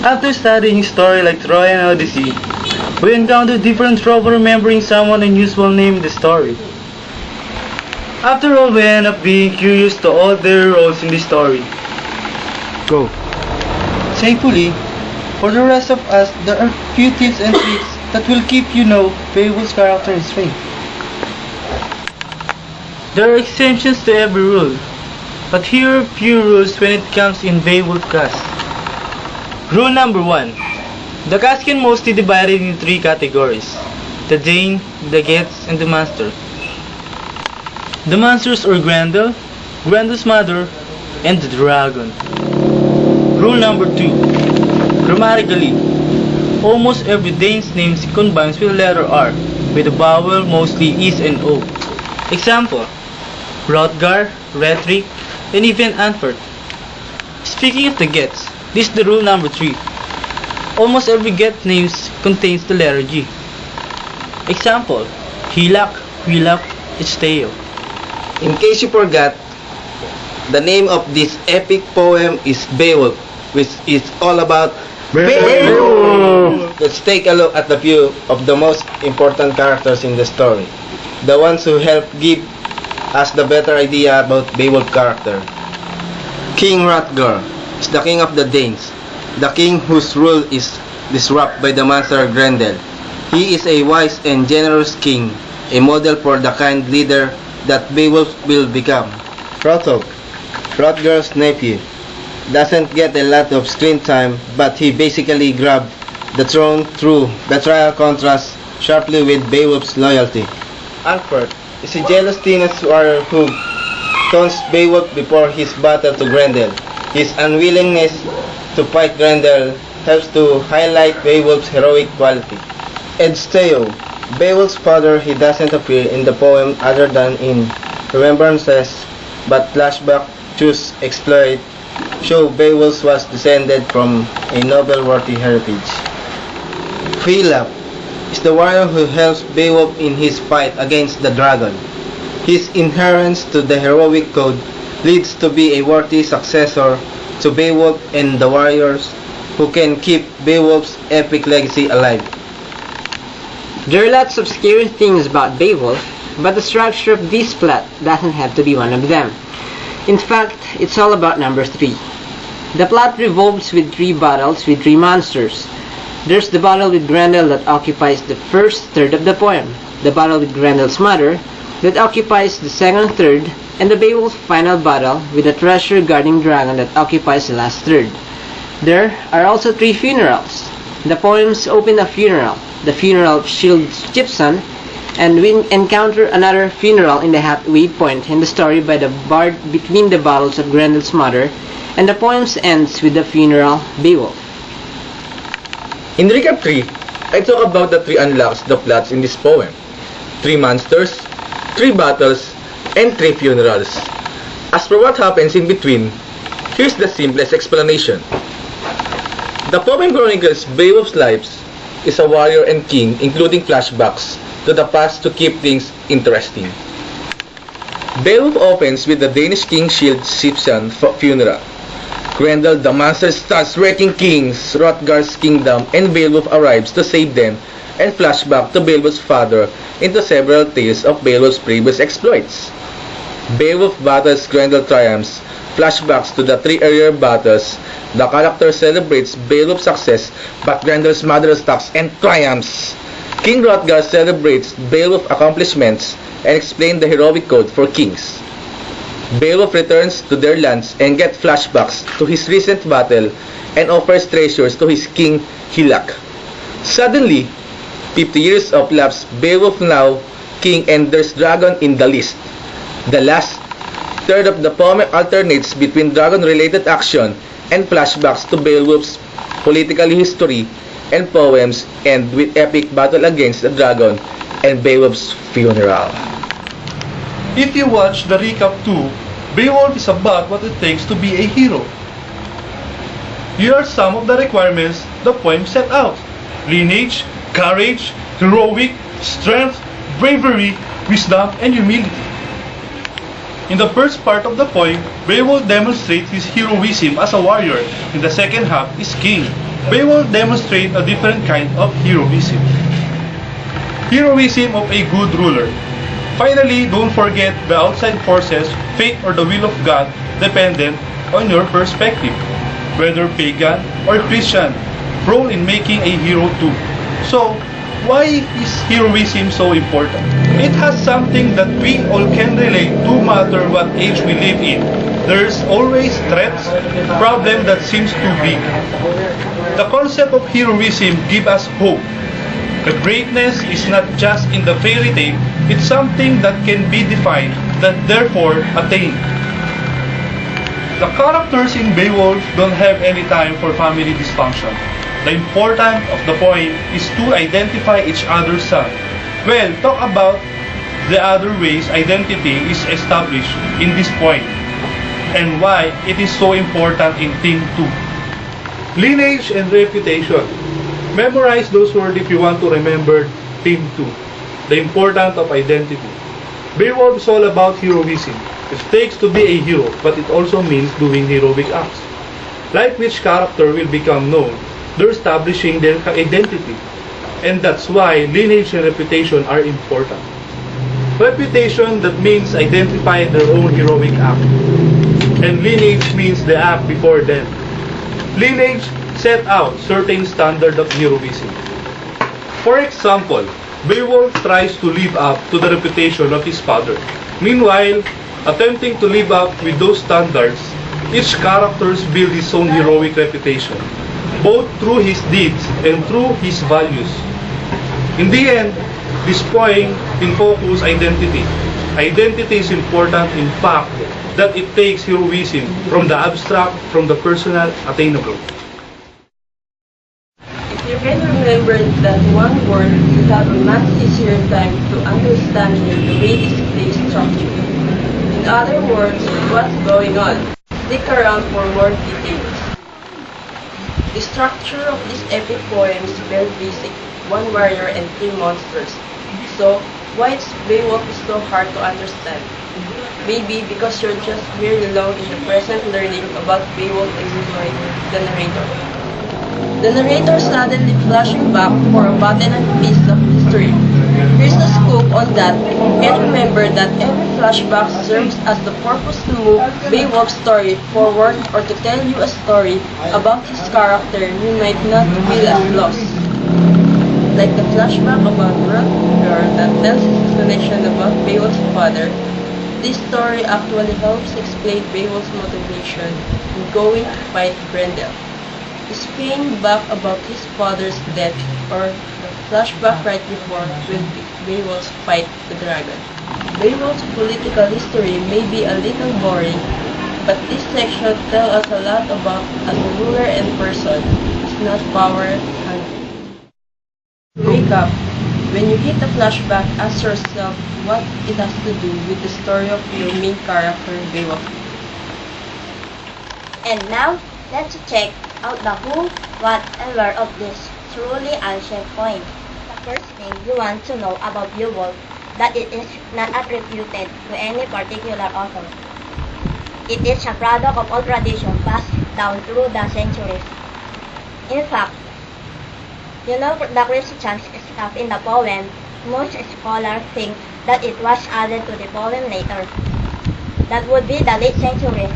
After studying story like Troy and Odyssey, we encounter different trouble remembering someone unusual name in the story. After all, we end up being curious to all their roles in the story. Go. Thankfully, for the rest of us, there are few tips and tricks that will keep you know Beowulf's character is fake. There are exceptions to every rule, but here are few rules when it comes in Beowulf cast. Rule number 1. The cast can mostly be divided into 3 categories: the Dane, the Gets, and the Monster. The monsters are Grendel, Grendel's mother, and the dragon. Rule number 2. Grammatically, almost every Dane's name combines with the letter R, with a vowel mostly is and O. Example: Hrothgar, Rhetoric, and even Anfert. Speaking of the Gets, this is the rule number 3. Almost every Get names contains the letter G. Example: Hilak, Wilak, Isteo. In case you forgot, the name of this epic poem is Beowulf, which is all about Beowulf. Let's take a look at a few of the most important characters in the story, the ones who help give us the better idea about Beowulf's character. King Hrothgar is the king of the Danes, the king whose rule is disrupted by the monster Grendel. He is a wise and generous king, a model for the kind leader that Beowulf will become. Hrothgar, Hrothgar's nephew, doesn't get a lot of screen time, but he basically grabbed the throne through betrayal contrasts sharply with Beowulf's loyalty. Anfert is a jealous teenage warrior who taunts Beowulf before his battle to Grendel. His unwillingness to fight Grendel helps to highlight Beowulf's heroic quality. Esteo, Beowulf's father, he doesn't appear in the poem other than in remembrances, but flashback choose exploit show Beowulf was descended from a noble-worthy heritage. Philip is the warrior who helps Beowulf in his fight against the dragon. His adherence to the heroic code leads to be a worthy successor to Beowulf and the warriors who can keep Beowulf's epic legacy alive. There are lots of scary things about Beowulf, but the structure of this plot doesn't have to be one of them. In fact, it's all about number 3. The plot revolves with 3 battles with 3 monsters. There's the battle with Grendel that occupies the first third of the poem, the battle with Grendel's mother that occupies the second third, and the Beowulf final battle with the treasure-guarding dragon that occupies the last third. There are also 3 funerals. The poems open a funeral, the funeral of Shild's and we encounter another funeral in the halfway point in the story by the bard between the battles of Grendel's mother, and the poem ends with the funeral Beowulf. In Recap 3, I talk about the 3 unlocks the plots in this poem: 3 monsters, 3 battles, and 3 funerals. As for what happens in between, here's the simplest explanation. The poem chronicles Beowulf's life as a warrior and king, including flashbacks to the past to keep things interesting. Beowulf opens with the Danish king Shild's funeral. Grendel the monster starts wrecking kings, Hrothgar's kingdom, and Beowulf arrives to save them, and flashback to Beowulf's father into several tales of Beowulf's previous exploits. Beowulf battles Grendel triumphs, flashbacks to the 3 earlier battles. The character celebrates Beowulf's success, but Grendel's mother attacks and triumphs. King Hrothgar celebrates Beowulf's accomplishments and explains the heroic code for kings. Beowulf returns to their lands and gets flashbacks to his recent battle and offers treasures to his king Hilak. Suddenly, 50 years of lapse, Beowulf now king and there's dragon in the list. The last third of the poem alternates between dragon-related action and flashbacks to Beowulf's political history and poems, end with epic battle against the dragon and Beowulf's funeral. If you watch the recap 2, Beowulf is about what it takes to be a hero. Here are some of the requirements the poem set out: lineage, courage, heroic, strength, bravery, wisdom, and humility. In the first part of the poem, Beowulf demonstrates his heroism as a warrior. In the second half is king. Beowulf demonstrates a different kind of heroism. Heroism of a good ruler. Finally, don't forget the outside forces, fate or the will of God, dependent on your perspective, whether pagan or Christian, role in making a hero too. So, why is heroism so important? It has something that we all can relate no matter what age we live in. There's always threats, problem that seems too big. The concept of heroism gives us hope. The greatness is not just in the fairy tale, it's something that can be defined, that therefore attained. The characters in Beowulf don't have any time for family dysfunction. The importance of the poem is to identify each other's son. Well, talk about the other ways identity is established in this poem and why it is so important in Theme 2. Lineage and reputation. Memorize those words if you want to remember Theme 2. The importance of identity. Beowulf is all about heroism. It takes to be a hero, but it also means doing heroic acts. Like which character will become known, they're establishing their identity. And that's why lineage and reputation are important. Reputation, that means identifying their own heroic act. And lineage means the act before them. Lineage set out certain standard of heroism. For example, Beowulf tries to live up to the reputation of his father. Meanwhile, attempting to live up with those standards, each character builds his own heroic reputation, both through his deeds and through his values. In the end, this poem in focus identity. Identity is important in fact that it takes heroism from the abstract, from the personal, attainable. If you can remember that one word, you have a much easier time to understanding the basic play structure. In other words, what's going on? Stick around for more details. The structure of this epic poem is very basic, one warrior and 3 monsters. So, why is Beowulf so hard to understand? Maybe because you're just very long in the present learning about Beowulf exploring the narrator. The narrator suddenly flashing back for a button and piece of history. Here's the scoop on that. And remember that every flashback serves as the purpose to move Beowulf's story forward or to tell you a story about his character you might not feel as lost. Like the flashback about Rutger that tells his explanation about Beowulf's father, this story actually helps explain Beowulf's motivation in going to fight Grendel. Is paying back about his father's death or the flashback right before when Beowulf fight the dragon. Beowulf's political history may be a little boring, but this section tells us a lot about as a ruler and person. It's not power hungry. Recap. When you hit the flashback, ask yourself what it has to do with the story of your main character, Beowulf. And now, let's check out the who, what, and where of this truly ancient poem. The first thing you want to know about Beowulf that it is not attributed to any particular author. It is a product of all tradition passed down through the centuries. In fact, you know the Christian stuff in the poem, most scholars think that it was added to the poem later. That would be the late century,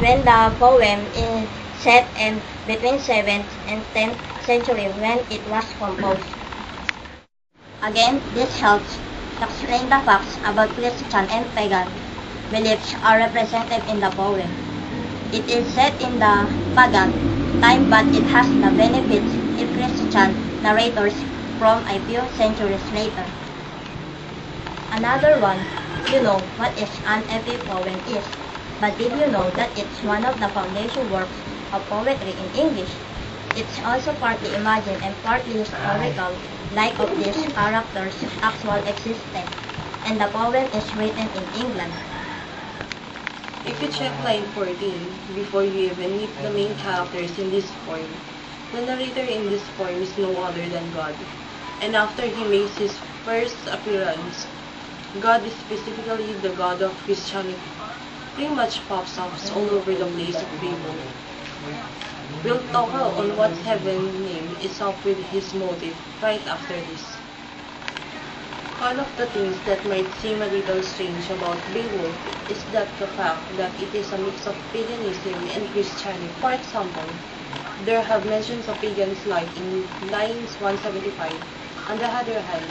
when the poem is set in between 7th and 10th century when it was composed. Again, this helps to explain the facts about Christian and pagan beliefs are represented in the poem. It is set in the pagan time, but it has the benefits if Christian narrators from a few centuries later. Another one, you know what is an epic poem is, but did you know that it's one of the foundation works of poetry in English? It's also partly imagined and partly historical, like of these characters' actual existence, and the poem is written in England. If you check line 14, before you even meet the main characters in this poem, the narrator in this poem is no other than God. And after he makes his first appearance, God is specifically the God of Christianity. Pretty much pops up all over the place of Beowulf. We'll talk on what Heaven's name is up with his motive right after this. One of the things that might seem a little strange about Beowulf is that the fact that it is a mix of paganism and Christianity. For example, there have mentions of pagans like in lines 175. On the other hand,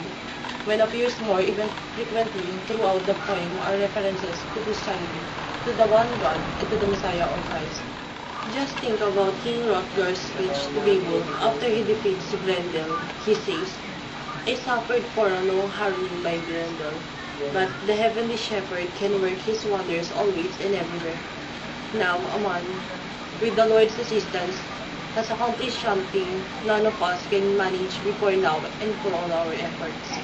when appears more even frequently throughout the poem are references to Christianity, to the one God, and to the Messiah or Christ. Just think about King Hrothgar's speech to Beowulf after he defeats Grendel. He says, I suffered for no harm by Grendel, but the heavenly shepherd can work his wonders always and everywhere. Now, a man, with the Lord's assistance, has accomplished something none of us can manage before now and for all our efforts.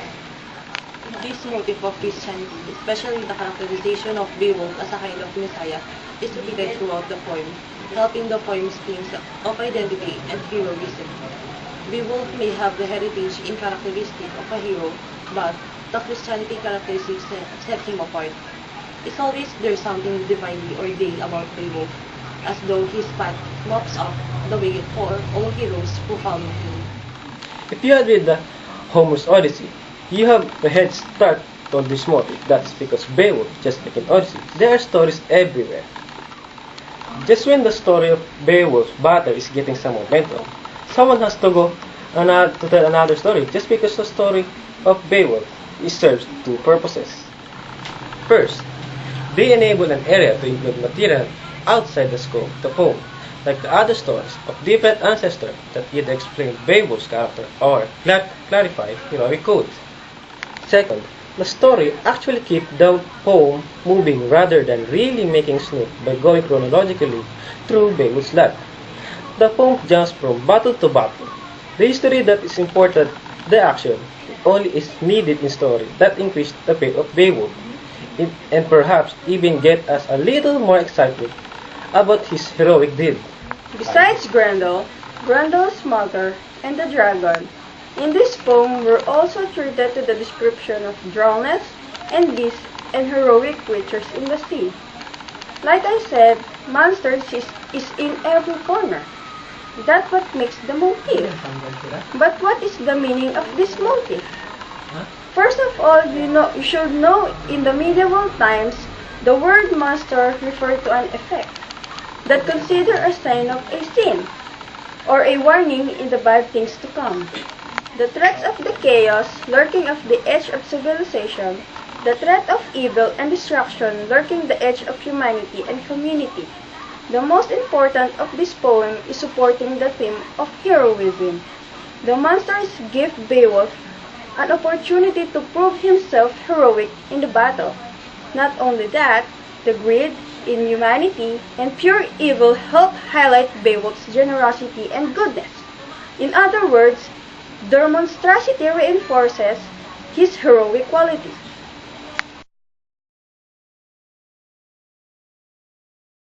This motive of Christianity, especially the characterization of Beowulf as a kind of Messiah, is repeated throughout the poem, helping the poem's themes of identity and heroism. Beowulf may have the heritage and characteristic of a hero, but the Christianity characteristics set him apart. It's always there's something divinely ordained about Beowulf, as though his path maps up the way for all heroes who follow him. If you had read the Homer's Odyssey, you have a head start on this motive. That's because Beowulf, just like in Odyssey, there are stories everywhere. Just when the story of Beowulf's battle is getting some momentum, someone has to go to tell another story just because the story of Beowulf serves two purposes. First, they enable an area to include material outside the scope of the poem, like the other stories of different ancestors that either explain Beowulf's character or clarify heroic code. Second, the story actually keeps the poem moving rather than really making snake by going chronologically through Beowulf's life. The poem jumps from battle to battle. The history that is important, the action, only is needed in story that increase the fate of Beowulf, and perhaps even get us a little more excited about his heroic deed. Besides Grendel, Grendel's mother, and the dragon, in this poem were also treated to the description of drowneds and beasts and heroic creatures in the sea. Like I said, monsters is in every corner. That's what makes the motif. But what is the meaning of this motif? First of all, you should know in the medieval times, the word monster referred to an effect that consider a sign of a sin or a warning in the bad things to come. The threats of the chaos lurking at the edge of civilization, the threat of evil and destruction lurking the edge of humanity and community. The most important of this poem is supporting the theme of heroism. The monsters give Beowulf an opportunity to prove himself heroic in the battle. Not only that, the greed, inhumanity, and pure evil help highlight Beowulf's generosity and goodness. In other words, their monstrosity reinforces his heroic qualities.